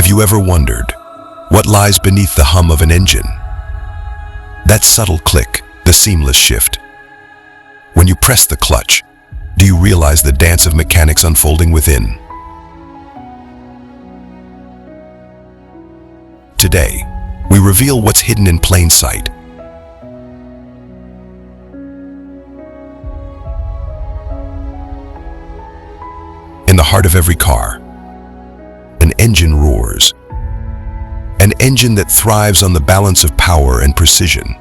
Have you ever wondered what lies beneath the hum of an engine? That subtle click, the seamless shift. When you press the clutch, do you realize the dance of mechanics unfolding within? Today, we reveal what's hidden in plain sight. In the heart of every car, an engine roars. An engine that thrives on the balance of power and precision.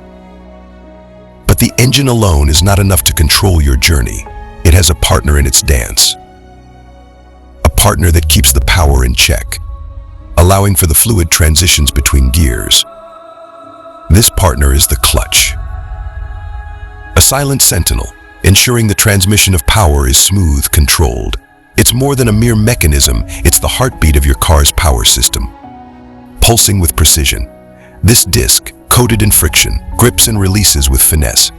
But the engine alone is not enough to control your journey. It has a partner in its dance. A partner that keeps the power in check, allowing for the fluid transitions between gears. This partner is the clutch. A silent sentinel, ensuring the transmission of power is smooth, controlled. It's more than a mere mechanism, it's the heartbeat of your car's power system. Pulsing with precision, this disc, coated in friction, grips and releases with finesse.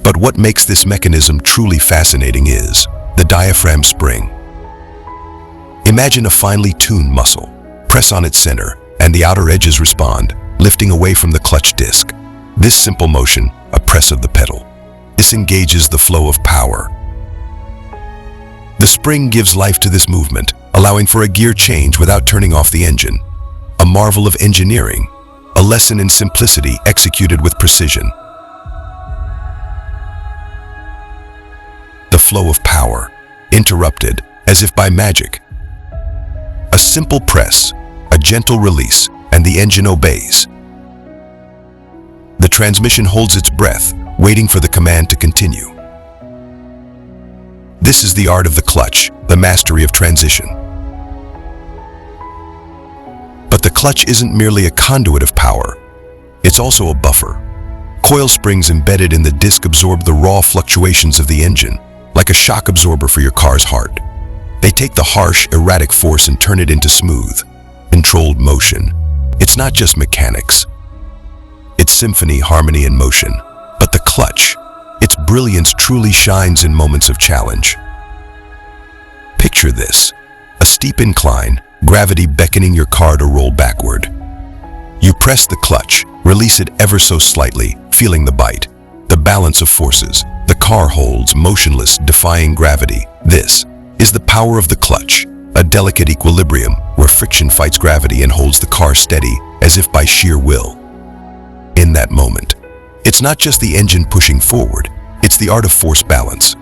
But what makes this mechanism truly fascinating is the diaphragm spring. Imagine a finely tuned muscle. Press on its center, and the outer edges respond, lifting away from the clutch disc. This simple motion, a press of the pedal, disengages the flow of power. The spring gives life to this movement, allowing for a gear change without turning off the engine. A marvel of engineering, a lesson in simplicity executed with precision. The flow of power, interrupted as if by magic. A simple press, a gentle release, and the engine obeys. The transmission holds its breath, waiting for the command to continue. This is the art of the clutch, the mastery of transition. But the clutch isn't merely a conduit of power. It's also a buffer. Coil springs embedded in the disc absorb the raw fluctuations of the engine, like a shock absorber for your car's heart. They take the harsh, erratic force and turn it into smooth, controlled motion. It's not just mechanics. It's symphony, harmony, and motion. But the clutch, its brilliance truly shines in moments of challenge. Picture this, a steep incline, gravity beckoning your car to roll backward. You press the clutch, release it ever so slightly, feeling the bite, the balance of forces. The car holds, motionless, defying gravity. This is the power of the clutch, a delicate equilibrium where friction fights gravity and holds the car steady as if by sheer will. In that moment, it's not just the engine pushing forward, it's the art of force balance.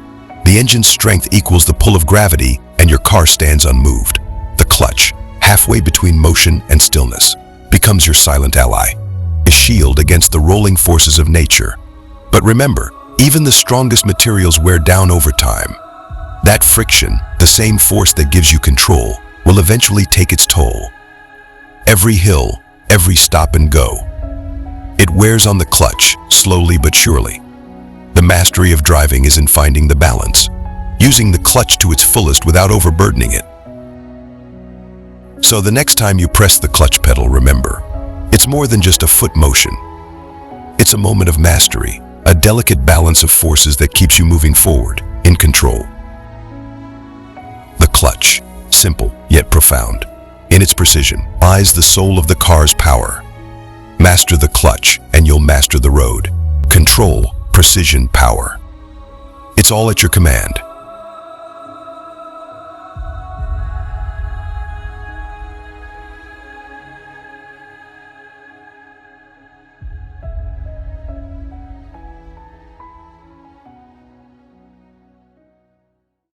The engine's strength equals the pull of gravity and your car stands unmoved. The clutch, halfway between motion and stillness, becomes your silent ally, a shield against the rolling forces of nature. But remember, even the strongest materials wear down over time. That friction, the same force that gives you control, will eventually take its toll. Every hill, every stop and go. It wears on the clutch, slowly but surely. The mastery of driving is in finding the balance, using the clutch to its fullest without overburdening it. So the next time you press the clutch pedal, remember, it's more than just a foot motion. It's a moment of mastery, a delicate balance of forces that keeps you moving forward, in control. The clutch, simple yet profound. In its precision lies the soul of the car's power. Master the clutch and you'll master the road. Control, precision, power. It's all at your command.